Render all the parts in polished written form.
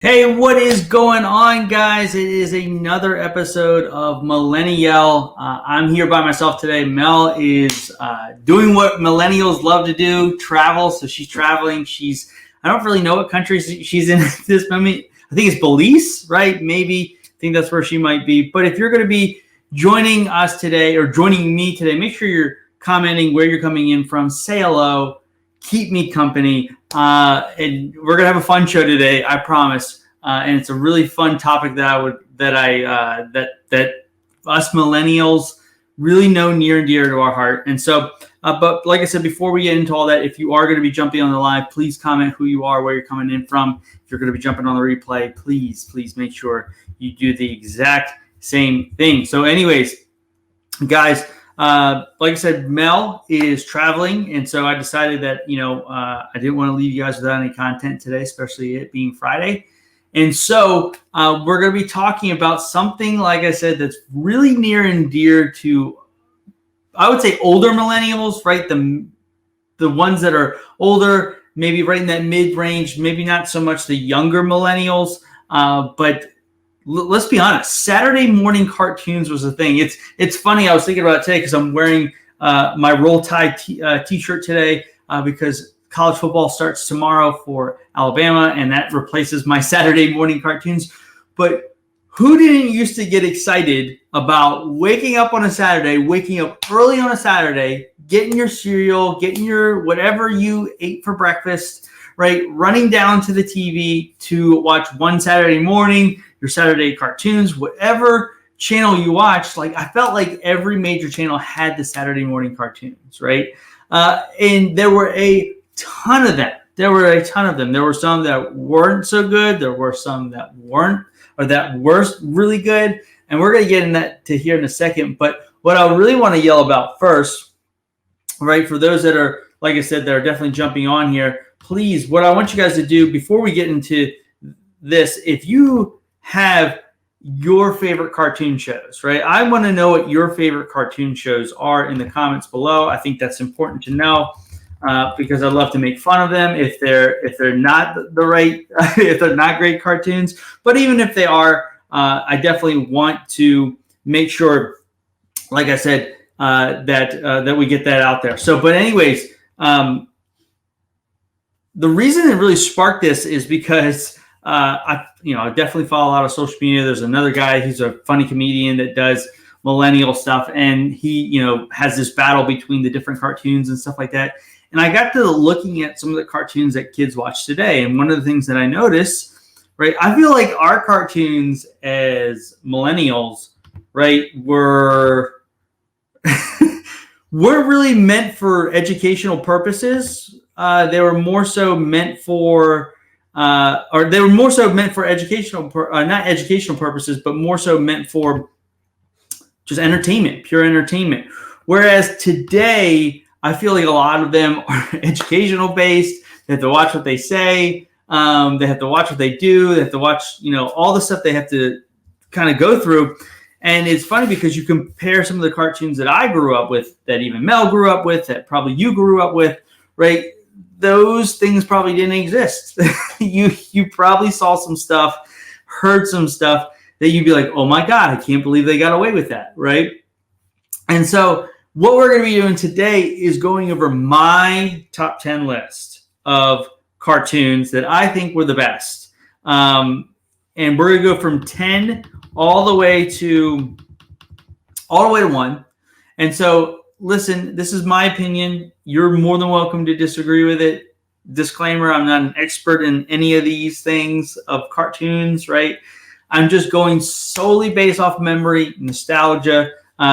Hey, what is going on, guys? It is another episode of Millennial. I'm here by myself today. Mel is doing what millennials love to do, travel. So she's traveling. I don't really know what country she's in at this moment. I think it's Belize, right? Maybe. I think that's where she might be. But if you're going to be joining us today or joining me today, make sure you're commenting where you're coming in from. Say hello. Keep me company. And we're gonna have a fun show today, I promise. And it's a really fun topic that us millennials really know near and dear to our heart. And so, but like I said, before we get into all that, if you are going to be jumping on the live, please comment who you are, where you're coming in from. If you're going to be jumping on the replay, please make sure you do the exact same thing. So, anyways, guys. Like I said, Mel is traveling, and so I decided that I didn't want to leave you guys without any content today, especially it being Friday. And so we're going to be talking about something, like I said, that's really near and dear to, I would say, older millennials, right? The ones that are older, maybe right in that mid-range, maybe not so much the younger millennials, but let's be honest, Saturday morning cartoons was a thing. It's funny. I was thinking about it today because I'm wearing my Roll Tide t-shirt today because college football starts tomorrow for Alabama, and that replaces my Saturday morning cartoons. But who didn't used to get excited about waking up on a Saturday, waking up early on a Saturday, getting your cereal, getting your whatever you ate for breakfast, right? Running down to the TV to watch one Saturday morning, your Saturday cartoons, whatever channel you watched. Like, I felt like every major channel had the Saturday morning cartoons, right? And there were a ton of them. There were some that weren't so good. There were some that weren't, or that were really good. And we're going to get in that to here in a second. But what I really want to yell about first, right, for those that are, like I said, that are definitely jumping on here, please, what I want you guys to do before we get into this, if you have your favorite cartoon shows, right? I want to know what your favorite cartoon shows are in the comments below. I think that's important to know because I love to make fun of them if they're not the right, if they're not great cartoons. But even if they are, I definitely want to make sure, like I said, that we get that out there. So, but anyways, the reason it really sparked this is because I definitely follow a lot of social media. There's another guy, he's a funny comedian that does millennial stuff, and he, has this battle between the different cartoons and stuff like that. And I got to looking at some of the cartoons that kids watch today, and one of the things that I noticed, right, I feel like our cartoons as millennials, right, were weren't really meant for educational purposes. They were more so meant for educational, not educational purposes, but more so meant for just entertainment, pure entertainment. Whereas today, I feel like a lot of them are educational based. They have to watch what they say. They have to watch what they do. They have to watch, all the stuff they have to kind of go through. And it's funny because you compare some of the cartoons that I grew up with, that even Mel grew up with, that probably you grew up with, right? Those things probably didn't exist. You probably saw some stuff, heard some stuff that you'd be like, oh my God, I can't believe they got away with that, right? And so what we're going to be doing today is going over my top 10 list of cartoons that I think were the best. And we're going to go from 10 all the way to 1. And so, listen, this is my opinion. You're more than welcome to disagree with it. Disclaimer, I'm not an expert in any of these things of cartoons, right? I'm just going solely based off memory, nostalgia.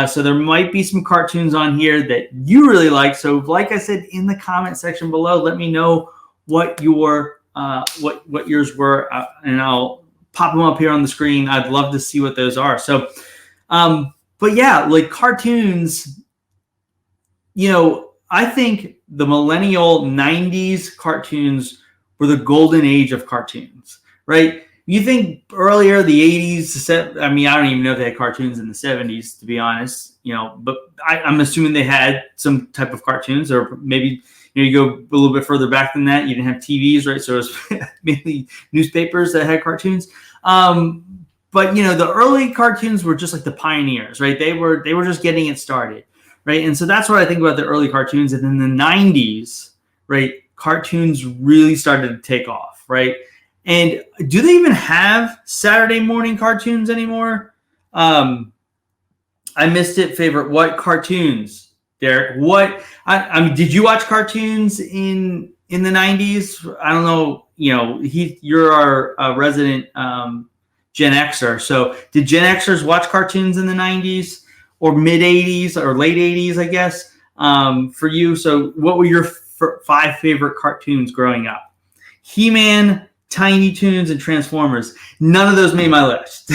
So there might be some cartoons on here that you really like. So like I said, in the comment section below, let me know what your what yours were, and I'll pop them up here on the screen. I'd love to see what those are. So, but yeah, like cartoons, I think the millennial 90s cartoons were the golden age of cartoons, right? You think earlier, the 80s, I mean, I don't even know if they had cartoons in the 70s, to be honest, but I'm assuming they had some type of cartoons, or maybe, You go a little bit further back than that, you didn't have TVs, right? So it was mainly newspapers that had cartoons. But the early cartoons were just like the pioneers, right? They were just getting it started, right? And so that's what I think about the early cartoons. And in the 90s, right, cartoons really started to take off, right? And do they even have Saturday morning cartoons anymore? I missed it. Favorite what cartoons, Derek? What I mean, did you watch cartoons in the 90s? I don't know. You're our resident Gen Xer. So did Gen Xers watch cartoons in the 90s or mid 80s or late 80s, I guess, for you? So what were your 5 favorite cartoons growing up? He-Man, Tiny Toons, and Transformers. None of those made my list.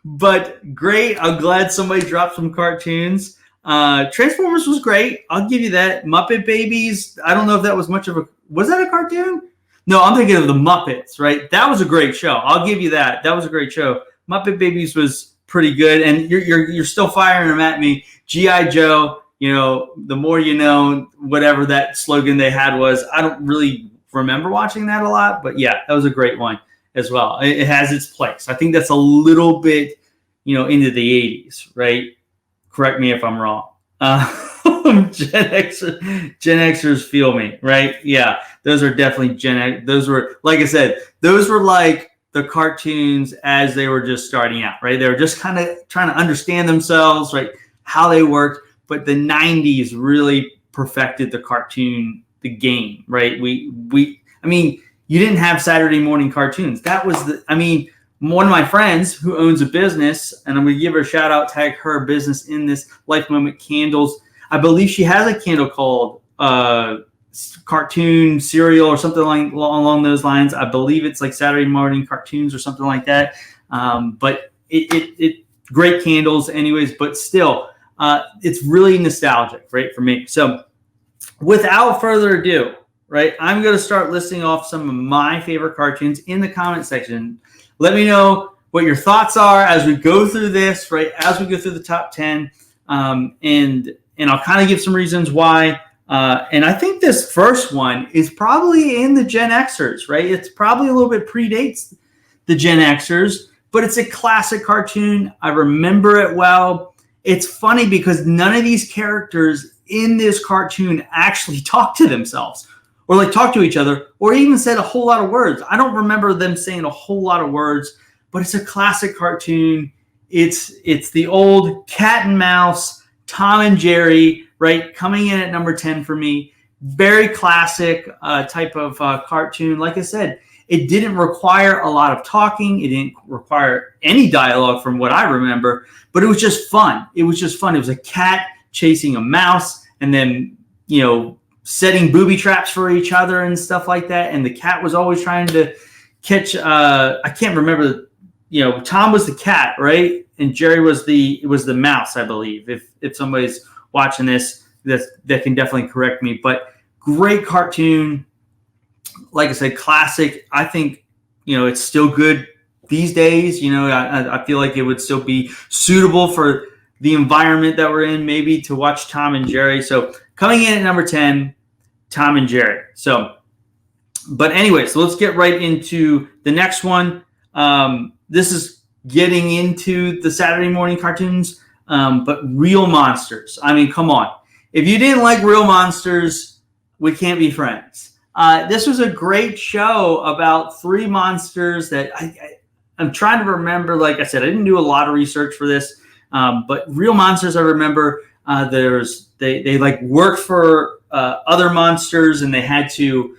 But great. I'm glad somebody dropped some cartoons. Transformers was great. I'll give you that. Muppet Babies. I don't know if that was much of a... Was that a cartoon? No, I'm thinking of the Muppets, right? That was a great show. I'll give you that. That was a great show. Muppet Babies was pretty good, and you're still firing them at me. G.I. Joe, the more you know, whatever that slogan they had was. I don't really remember watching that a lot, but yeah, that was a great one as well. It has its place. I think that's a little bit, into the 80s, right? Correct me if I'm wrong. Gen Xers feel me, right? Yeah, those are definitely Gen X. Those were, like I said, those were like the cartoons as they were just starting out, right? They were just kind of trying to understand themselves, right? How they worked. But the 90s really perfected the cartoon, the game, right? I mean, you didn't have Saturday morning cartoons. That was one of my friends who owns a business, and I'm going to give her a shout out, tag her business in this Life Moment Candles. I believe she has a candle called Cartoon Cereal or something along those lines. I believe it's like Saturday morning cartoons or something like that. But it great candles anyways, but still, it's really nostalgic, right, for me. So without further ado, right, I'm going to start listing off some of my favorite cartoons in the comment section. Let me know what your thoughts are as we go through this, right, as we go through the top 10. And I'll kind of give some reasons why. And I think this first one is probably in the Gen Xers, right? It's probably a little bit predates the Gen Xers, but it's a classic cartoon. I remember it well. It's funny because none of these characters in this cartoon actually talk to themselves or like talk to each other or even said a whole lot of words. I don't remember them saying a whole lot of words, but it's a classic cartoon. It's the old cat and mouse, Tom and Jerry, right? Coming in at number 10 for me. Very classic type of cartoon. Like I said, it didn't require a lot of talking. It didn't require any dialogue from what I remember, but it was just fun. It was a cat chasing a mouse and then, setting booby traps for each other and stuff like that. And the cat was always trying to catch, I can't remember, Tom was the cat, right? And Jerry was the mouse, I believe. If somebody's watching this, that can definitely correct me. But great cartoon. Like I said, classic. I think, it's still good these days. I feel like it would still be suitable for the environment that we're in, maybe to watch Tom and Jerry. So coming in at number 10, Tom and Jerry. So, but anyway, so let's get right into the next one. This is getting into the Saturday morning cartoons, but Real Monsters. I mean, come on. If you didn't like Real Monsters, we can't be friends. This was a great show about 3 monsters that I'm trying to remember. Like I said, I didn't do a lot of research for this, but Real Monsters, I remember they like worked for other monsters and they had to,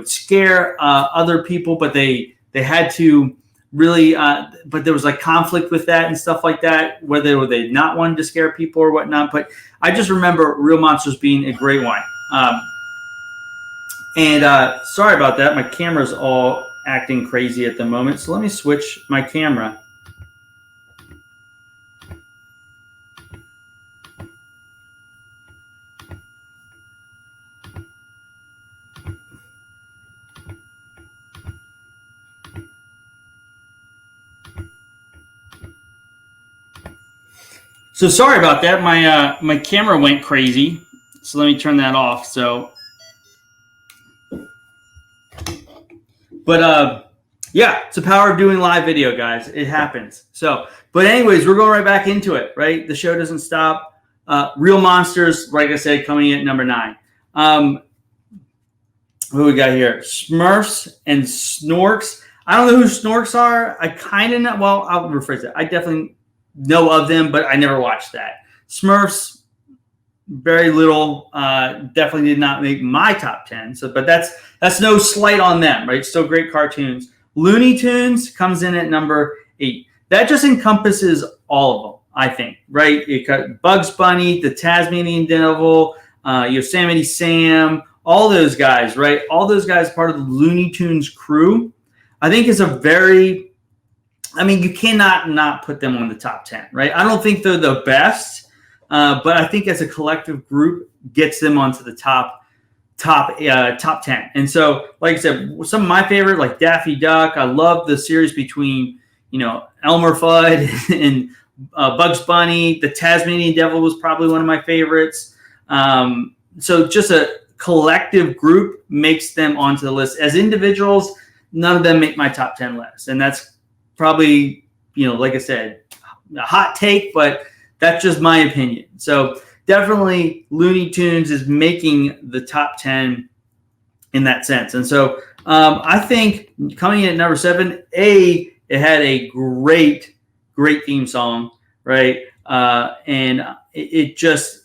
scare other people, but they had to really, but there was like conflict with that and stuff like that, whether they not wanted to scare people or whatnot. But I just remember Real Monsters being a great one. Sorry about that. My camera's all acting crazy at the moment. So let me switch my camera. So sorry about that. My camera went crazy. So let me turn that off. But yeah, it's the power of doing live video, guys. It happens. So, but anyways, we're going right back into it, right? The show doesn't stop. Real Monsters, like I said, coming in at number 9. Who we got here? Smurfs and Snorks. I don't know who Snorks are. I kind of know. Well, I'll rephrase it. I definitely know of them, but I never watched that. Smurfs, very little. Definitely did not make my top 10. So, but that's no slight on them, right? Still great cartoons. Looney Tunes comes in at number 8. That just encompasses all of them, I think, right? It got Bugs Bunny, the Tasmanian Devil, Yosemite Sam, all those guys, right? All those guys part of the Looney Tunes crew. I think is a very, I mean, you cannot not put them on the top 10, right? I don't think they're the best, but I think as a collective group gets them onto the top 10. And so, like I said, some of my favorite, like Daffy Duck. I love the series between, Elmer Fudd and Bugs Bunny. The Tasmanian Devil was probably one of my favorites. So just a collective group makes them onto the list. As individuals, none of them make my top 10 list. And that's probably, like I said, a hot take, but that's just my opinion. So definitely Looney Tunes is making the top 10 in that sense. And so I think coming in at number 7, it had a great theme song, right? And it just,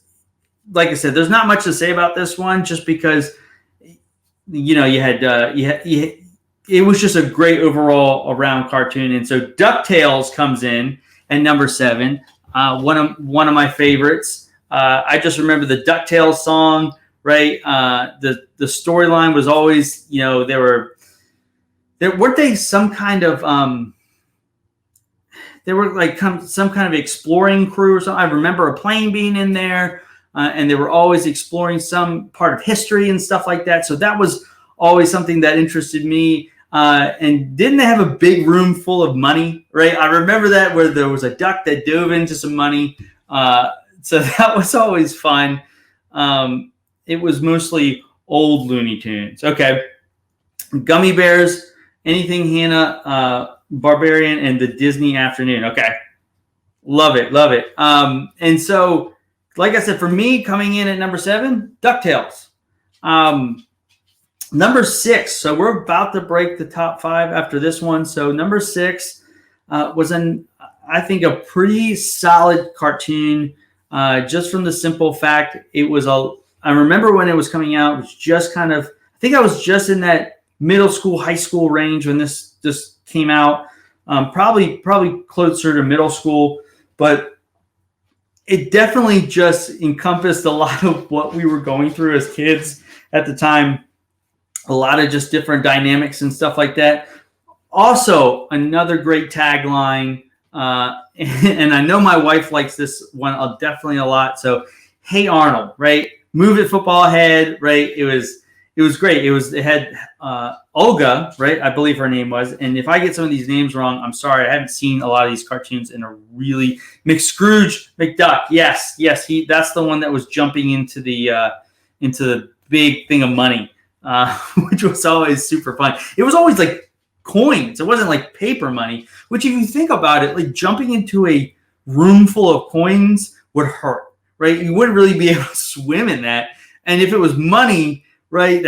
like I said, there's not much to say about this one, just because, you had it was just a great overall around cartoon. And so Ducktales comes in at number 7, one of my favorites. I just remember the Ducktales song, right? The storyline was always, weren't they some kind of they were like some kind of exploring crew or something. I remember a plane being in there, and they were always exploring some part of history and stuff like that. So that was always something that interested me. And didn't they have a big room full of money, right? I remember that, where there was a duck that dove into some money. So that was always fun. It was mostly old Looney Tunes. Okay. Gummy Bears, Anything Hannah, Barbarian, and the Disney Afternoon. Okay. Love it. And so, like I said, for me, coming in at number 7, DuckTales. Number 6. So we're about to break the top 5 after this one. So number 6 was I think a pretty solid cartoon, just from the simple fact I remember when it was coming out, it was just kind of, I think I was just in that middle school, high school range when this just came out. Probably closer to middle school, but it definitely just encompassed a lot of what we were going through as kids at the time. A lot of just different dynamics and stuff like that. Also, another great tagline, and I know my wife likes this one definitely a lot. So, Hey Arnold, right? Move It Football Head, right? It was great. It had Olga, right? I believe her name was. And if I get some of these names wrong, I'm sorry. I haven't seen a lot of these cartoons in a really McScrooge McDuck. Yes, that's the one that was jumping into the big thing of money. Which was always super fun. It was always like coins. It wasn't like paper money, which if you think about it, like jumping into a room full of coins would hurt, right? You wouldn't really be able to swim in that. And if it was money, right,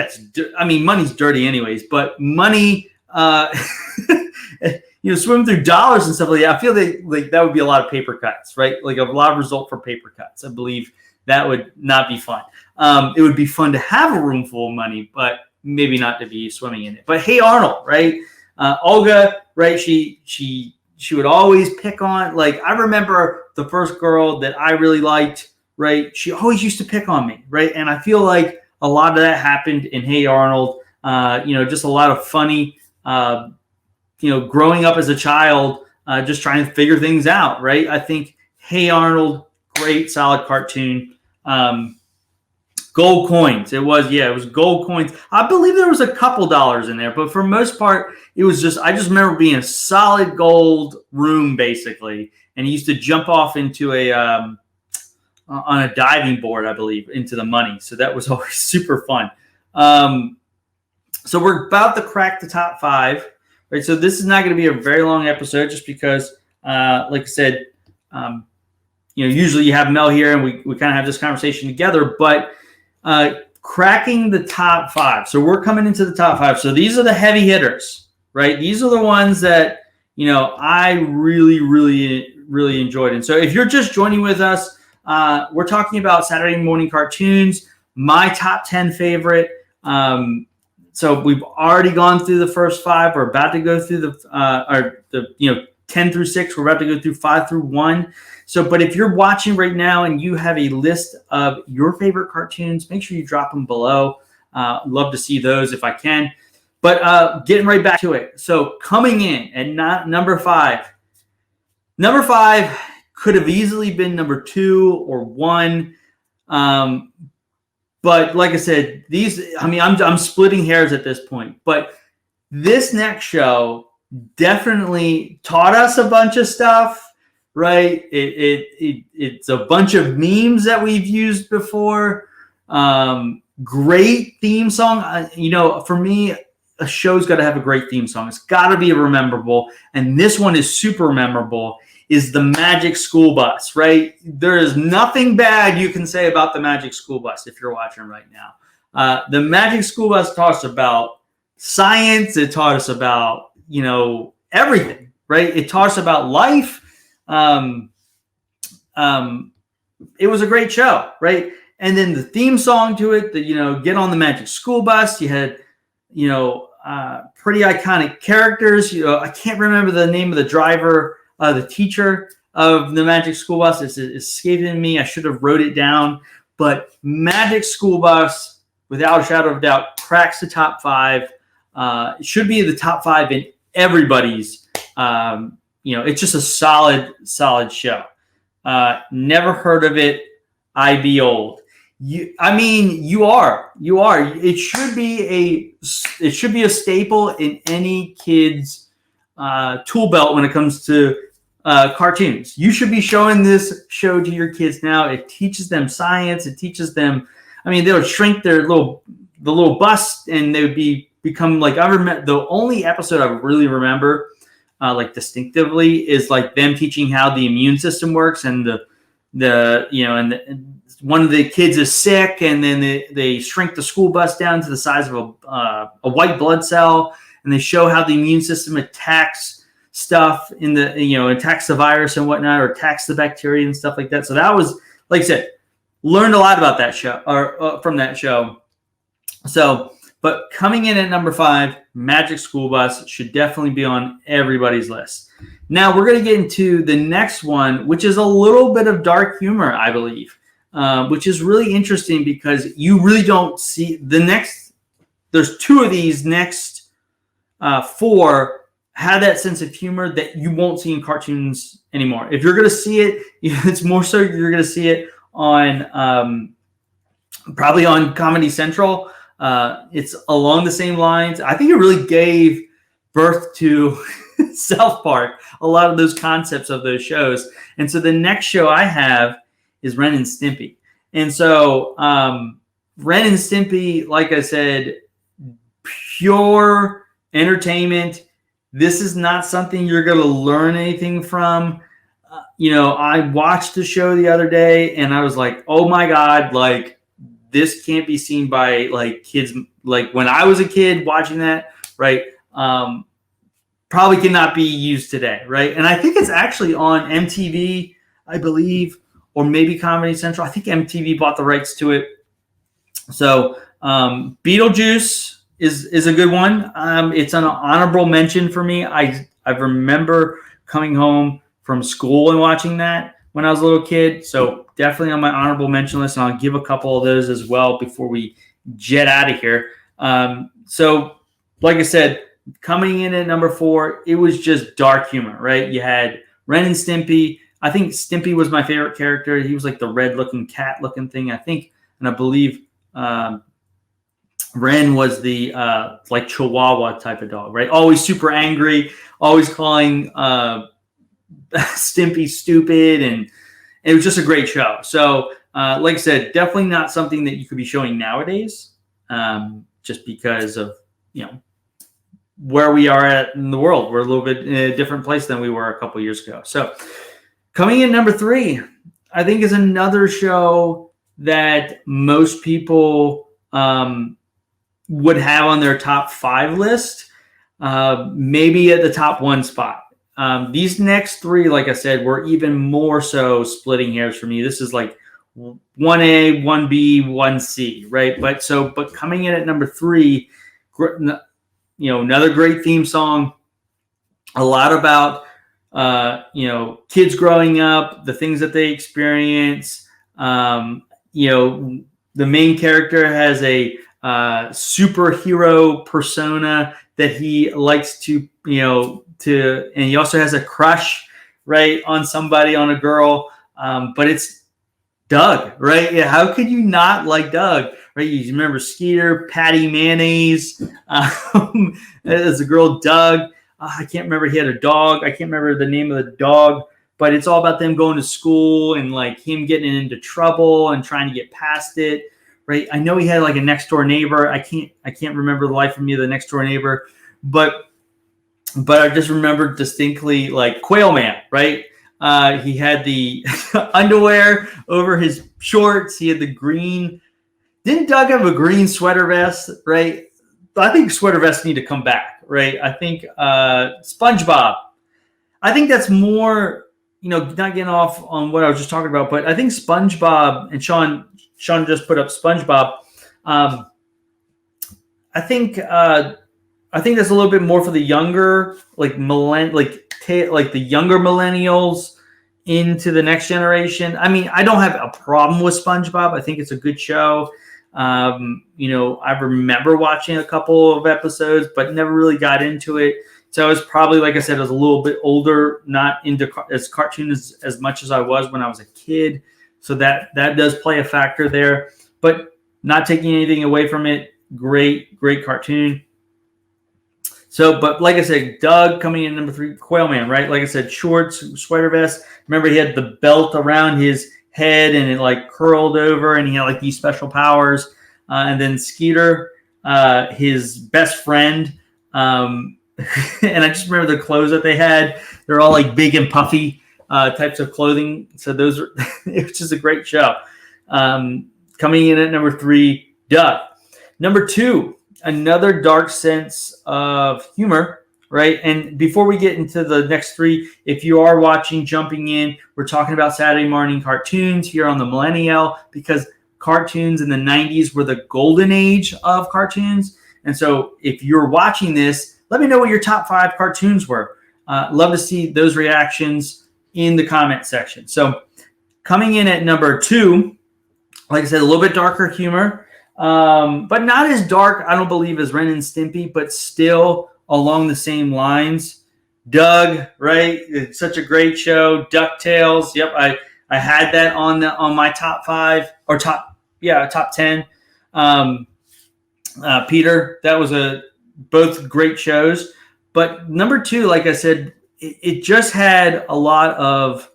money's dirty anyways, but money, swim through dollars and stuff like that. I feel like that would be a lot of paper cuts, right? Like a lot of result for paper cuts. I believe that would not be fun. It would be fun to have a room full of money, but maybe not to be swimming in it. But Hey Arnold, right? Olga, right? She would always pick on, like, I remember the first girl that I really liked, right? She always used to pick on me, right? And I feel like a lot of that happened in Hey Arnold. Just a lot of funny, growing up as a child, just trying to figure things out, right? I think Hey Arnold, great, solid cartoon. Gold coins. It was gold coins. I believe there was a couple dollars in there, but for most part, it was I just remember being a solid gold room, basically. And he used to jump off into a on a diving board, I believe, into the money. So that was always super fun. So we're about to crack the top 5, right? So this is not going to be a very long episode, just because, like I said, usually you have Mel here and we kind of have this conversation together, but cracking the top 5. So we're coming into the top 5. So these are the heavy hitters, right? These are the ones that, I really, really, really enjoyed. And so if you're just joining with us, we're talking about Saturday morning cartoons, my top 10 favorite. So we've already gone through the first 5. We're about to go through the 10 through 6. We're about to go through 5 through 1. So, but if you're watching right now and you have a list of your favorite cartoons, make sure you drop them below. Love to see those if I can. But getting right back to it. So coming in at number 5. Number 5 could have easily been number 2 or 1. But like I said, I'm splitting hairs at this point. But this next show definitely taught us a bunch of stuff, right? It's a bunch of memes that we've used before. Great theme song. For me, a show's got to have a great theme song. It's got to be memorable. And this one is super memorable. Is the Magic School Bus, right? There is nothing bad you can say about the Magic School Bus if you're watching right now. The Magic School Bus taught us about science. It taught us about, everything, right? It taught us about life. It was a great show, right? And then the theme song to it, get on the Magic School Bus. You had, pretty iconic characters. I can't remember the name of the driver. The teacher of the Magic School Bus is escaping me. I should have wrote it down. But Magic School Bus, without a shadow of a doubt, cracks the top 5. It should be the top 5 in everybody's. It's just a solid show. Never heard of it. I be old. You are. It should be a staple in any kid's tool belt when it comes to cartoons. You should be showing this show to your kids now. It teaches them science. It teaches them. They'll shrink the little bus, and they would become like. I remember the only episode I really remember, distinctively, is like them teaching how the immune system works, and one of the kids is sick, and then they shrink the school bus down to the size of a white blood cell, and they show how the immune system attacks stuff attacks the virus and whatnot, or attacks the bacteria and stuff like that. So that was, like I said, learned a lot about that show, or from that show. So, but coming in at number 5, Magic School Bus should definitely be on everybody's list. Now we're going to get into the next one, which is a little bit of dark humor, I believe, which is really interesting because you really don't see there's 2 of these next 4 have that sense of humor that you won't see in cartoons anymore. If you're going to see it, it's more so you're going to see it on probably on Comedy Central. It's along the same lines. I think it really gave birth to South Park, a lot of those concepts of those shows. And so the next show I have is Ren and Stimpy. And so Ren and Stimpy, like I said, pure entertainment. This is not something you're going to learn anything from. I watched the show the other day and I was like, oh my God, like this can't be seen by like kids. Like when I was a kid watching that, right? Probably cannot be used today, right? And I think it's actually on MTV, I believe, or maybe Comedy Central. I think MTV bought the rights to it. So Beetlejuice is a good one. It's an honorable mention for me. I remember coming home from school and watching that when I was a little kid. So definitely on my honorable mention list, and I'll give a couple of those as well before we jet out of here. So like I said, coming in at number 4, it was just dark humor, right? You had Ren and Stimpy. I think Stimpy was my favorite character. He was like the red-looking cat-looking thing, I think, and I believe Ren was the like Chihuahua type of dog, right? Always super angry, always calling Stimpy stupid, and it was just a great show. So like I said, definitely not something that you could be showing nowadays, just because of, where we are at in the world. We're a little bit in a different place than we were a couple years ago. So coming in number 3, I think is another show that most people would have on their top 5 list, maybe at the top 1 spot. These next 3, like I said, were even more so splitting hairs for me. This is like 1A, 1B, 1C, right? But coming in at number 3, another great theme song, a lot about, kids growing up, the things that they experience. The main character has a superhero persona that he likes to, and he also has a crush, right, on somebody, on a girl. But it's Doug, right? Yeah, how could you not like Doug, right? You remember Skeeter, Patty Mayonnaise, as a girl, Doug. I can't remember. He had a dog. I can't remember the name of the dog, but it's all about them going to school and like him getting into trouble and trying to get past it, right? I know he had like a next door neighbor. I can't remember the life of me, the next door neighbor, but I just remember distinctly like Quail Man, right? He had the underwear over his shorts. He had the green. Didn't Doug have a green sweater vest, right? I think sweater vests need to come back, right? I think SpongeBob. I think that's more, not getting off on what I was just talking about, but I think SpongeBob, and Sean just put up SpongeBob. I think that's a little bit more for the younger, like the younger millennials into the next generation. I mean, I don't have a problem with SpongeBob. I think it's a good show. I remember watching a couple of episodes, but never really got into it. So I was probably, like I said, I was a little bit older, not into as cartoons as much as I was when I was a kid. So that does play a factor there, but not taking anything away from it. Great cartoon. So, but like I said, Doug coming in number 3, Quail Man, right? Like I said, shorts, sweater vest. Remember, he had the belt around his head and it like curled over, and he had like these special powers. And then Skeeter, his best friend. And I just remember the clothes that they had. They're all like big and puffy types of clothing. So those are, it's just a great show. Coming in at number 3, Doug. Number 2, another dark sense of humor, right? And before we get into the next 3, if you are watching, jumping in, we're talking about Saturday morning cartoons here on the Millennial, because cartoons in the 90s were the golden age of cartoons. And so if you're watching this, let me know what your top 5 cartoons were. Love to see those reactions in the comment section. So coming in at number 2, like I said, a little bit darker humor. But not as dark, I don't believe, as Ren and Stimpy, but still along the same lines. Doug, right? It's such a great show. Ducktales. Yep, I had that on my top 5 or top 10. Peter, that was both great shows. But number 2, like I said, it just had a lot of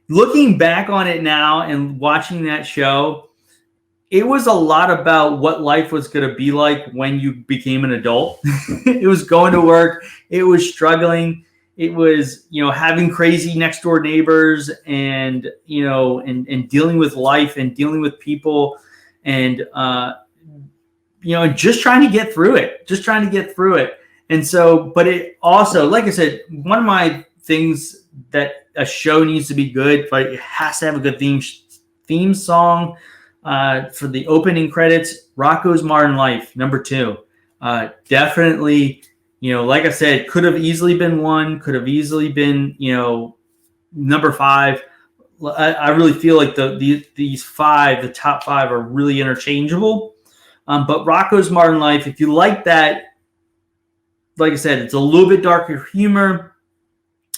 looking back on it now and watching that show. It was a lot about what life was going to be like when you became an adult. It was going to work. It was struggling. It was, having crazy next door neighbors and dealing with life and dealing with people and, just trying to get through it. And so, but it also, like I said, one of my things that a show needs to be good, but it has to have a good theme song. For the opening credits, Rocko's Modern Life, number 2. Definitely, like I said, could have easily been 1, could have easily been, number 5. I really feel like these 5, the top 5, are really interchangeable. But Rocko's Modern Life, if you like that, like I said, it's a little bit darker humor.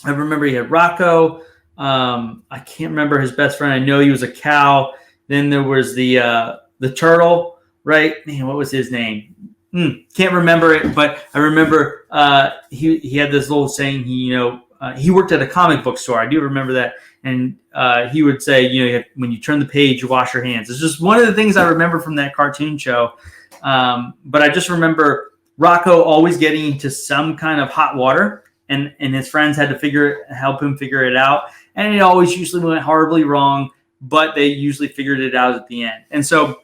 I remember he had Rocko. I can't remember his best friend. I know he was a cow. Then there was the turtle, right? Man, what was his name? Can't remember it, but I remember he had this little saying. he worked at a comic book store. I do remember that. And he would say, when you turn the page, you wash your hands. It's just one of the things I remember from that cartoon show. But I just remember Rocco always getting into some kind of hot water, and his friends had to help him figure it out. And it always usually went horribly wrong, but they usually figured it out at the end. And so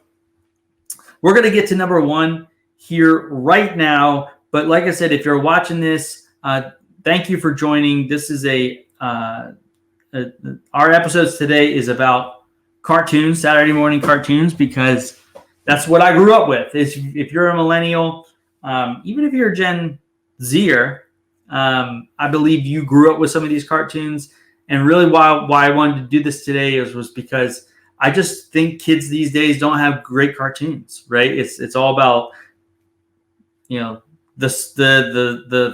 we're going to get to number 1 here right now. But like I said, if you're watching this, thank you for joining. This is our episodes today is about cartoons, Saturday morning cartoons, because that's what I grew up with. If you're a millennial, even if you're a Gen Zer, I believe you grew up with some of these cartoons. And really why I wanted to do this today was because I just think kids these days don't have great cartoons, right? It's all about, the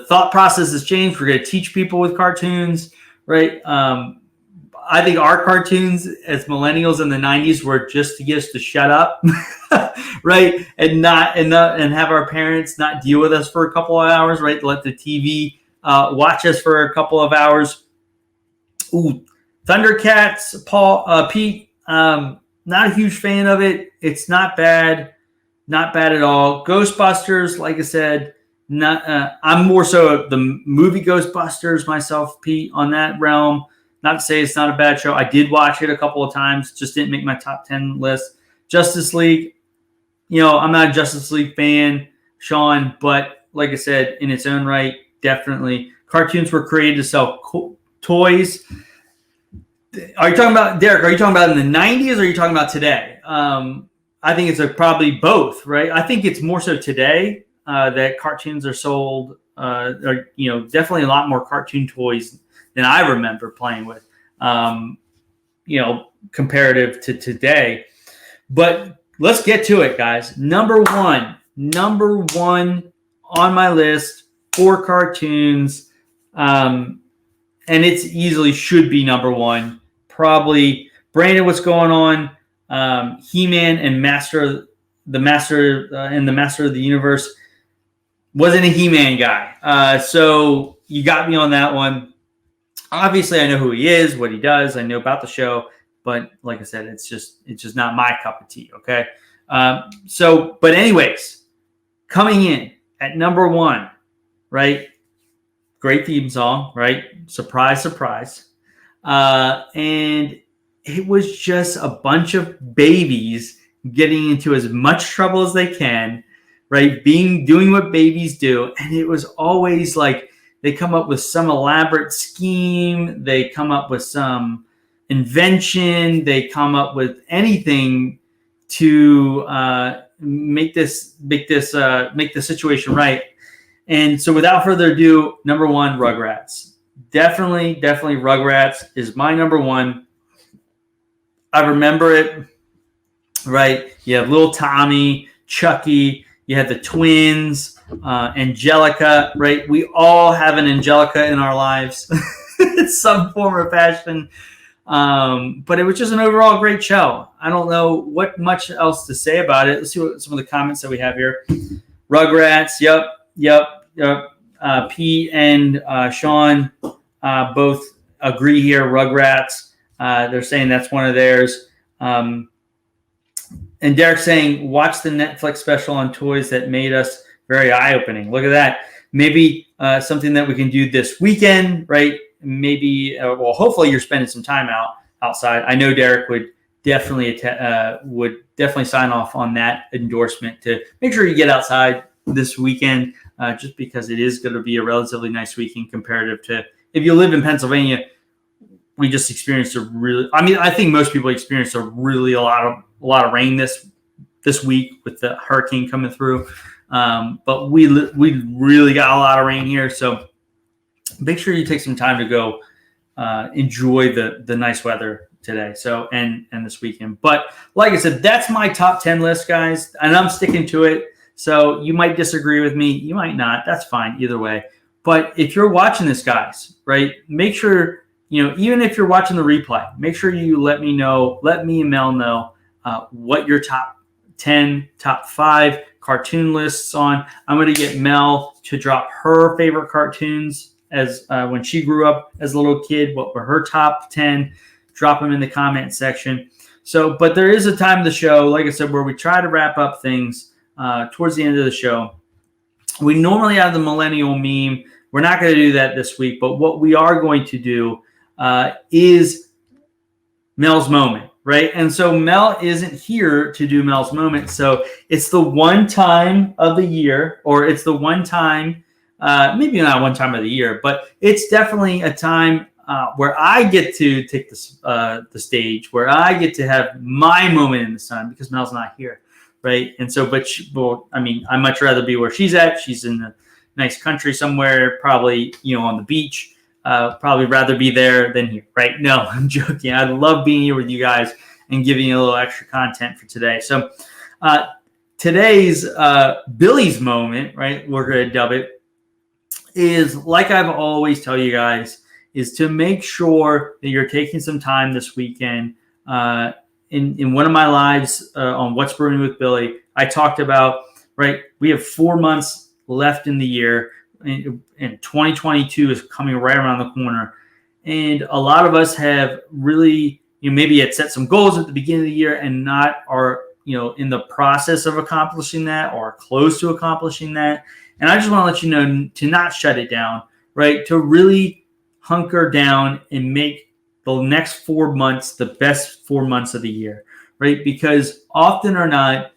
thought process has changed. We're going to teach people with cartoons, right? I think our cartoons as millennials in the 90s were just to get us to shut up, right? And have our parents not deal with us for a couple of hours, right? Let the TV watch us for a couple of hours. Ooh, Thundercats, Pete, not a huge fan of it. It's not bad at all. Ghostbusters, like I said, I'm more so the movie Ghostbusters myself, Pete, on that realm. Not to say it's not a bad show. I did watch it a couple of times. Just didn't make my top 10 list. Justice League, I'm not a Justice League fan, Sean, but like I said, in its own right, definitely. Cartoons were created to sell toys. Are you talking about, Derek, are you talking about in the 90s or are you talking about today? I think it's probably both, right? I think it's more so today that cartoons are sold, definitely a lot more cartoon toys than I remember playing with, comparative to today. But let's get to it, guys. Number one on my list for cartoons, and it's easily should be number 1. Probably, Brandon, what's going on? He-Man and the Master of the Universe. Wasn't a He-Man guy, so you got me on that one. Obviously, I know who he is, what he does. I know about the show, but like I said, it's just not my cup of tea. Okay, but anyways, coming in at number 1, right? Great theme song, right? Surprise, surprise, and it was just a bunch of babies getting into as much trouble as they can, right? Doing what babies do, and it was always like, they come up with some elaborate scheme. They come up with some invention. They come up with anything to make the situation right. And so, without further ado, number 1, Rugrats. Definitely, Rugrats is my number 1. I remember it, right? You have little Tommy, Chucky. You had the twins, Angelica, right? We all have an Angelica in our lives in some form or fashion. But it was just an overall great show. I don't know what much else to say about it. Let's see what some of the comments that we have here. Rugrats, yep. P and Sean both agree here. Rugrats, they're saying that's one of theirs. And Derek saying, watch the Netflix special on toys that made us very eye-opening. Look at that. Maybe something that we can do this weekend, right? Maybe, hopefully you're spending some time outside. I know Derek would definitely sign off on that endorsement to make sure you get outside this weekend, just because it is going to be a relatively nice weekend comparative to if you live in Pennsylvania. We just experienced I think most people experienced a lot of rain this week with the hurricane coming through. But we really got a lot of rain here. So make sure you take some time to go enjoy the nice weather today. So, and this weekend. But like I said, that's my top 10 list, guys, and I'm sticking to it. So you might disagree with me. You might not. That's fine either way. But if you're watching this, guys, right, make sure, even if you're watching the replay, make sure you let me and Mel know what your top 10, top 5 cartoon lists on. I'm going to get Mel to drop her favorite cartoons as when she grew up as a little kid. What were her top 10? Drop them in the comment section. So, but there is a time of the show, like I said, where we try to wrap up things towards the end of the show. We normally have the millennial meme. We're not going to do that this week, but what we are going to do is Mel's moment, right? And so Mel isn't here to do Mel's moment. So it's the one time of the year, or it's the one time, maybe not one time of the year, but it's definitely a time where I get to take the stage, where I get to have my moment in the sun because Mel's not here, right? And so, I'd much rather be where she's at. She's in a nice country somewhere, probably, on the beach. Probably rather be there than here, right? No, I'm joking. I love being here with you guys and giving you a little extra content for today. So today's Billy's moment, right, we're going to dub it, is like I've always tell you guys, is to make sure that you're taking some time this weekend. In one of my lives on What's Brewing with Billy, I talked about, right, we have 4 months left in the year. And 2022 is coming right around the corner. And a lot of us have really, maybe had set some goals at the beginning of the year and not are, in the process of accomplishing that or close to accomplishing that. And I just want to let you know to not shut it down, right? To really hunker down and make the next 4 months the best 4 months of the year, right? Because often or not,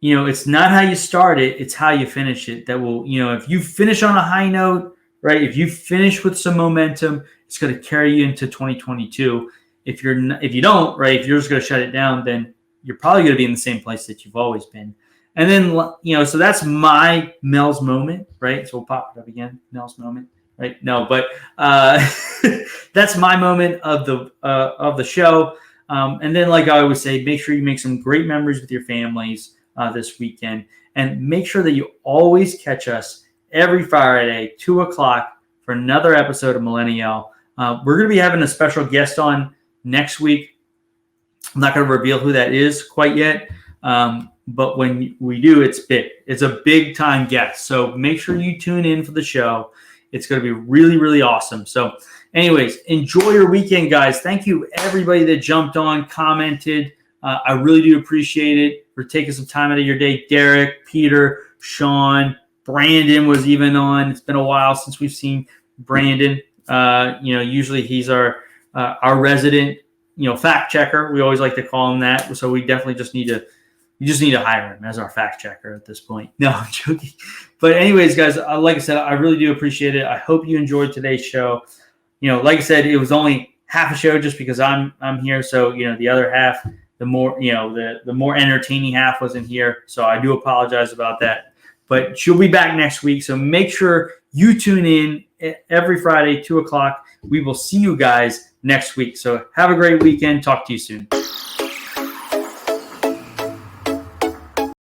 it's not how you start it, it's how you finish it. That will, if you finish on a high note, right? If you finish with some momentum, it's going to carry you into 2022. If you don't, right? If you're just going to shut it down, then you're probably going to be in the same place that you've always been. And then, so that's my Mel's moment, right? So we'll pop it up again, Mel's moment, right? No, but that's my moment of the show. And then, like I always say, make sure you make some great memories with your families this weekend, and make sure that you always catch us every Friday, 2:00 for another episode of Millennial. We're going to be having a special guest on next week. I'm not going to reveal who that is quite yet, but when we do, it's big. It's a big time guest. So make sure you tune in for the show. It's going to be really, really awesome. So anyways, enjoy your weekend, guys. Thank you, everybody that jumped on, commented. I really do appreciate it for taking some time out of your day. Derek, Peter, Sean, Brandon was even on. It's been a while since we've seen Brandon. Usually he's our resident, fact checker. We always like to call him that. So we definitely just need to hire him as our fact checker at this point. No, I'm joking. But anyways, guys, like I said, I really do appreciate it. I hope you enjoyed today's show. Like I said, it was only half a show just because I'm here. So, the other half, the more, the more entertaining half wasn't here. So I do apologize about that. But she'll be back next week. So make sure you tune in every Friday, 2:00. We will see you guys next week. So have a great weekend. Talk to you soon.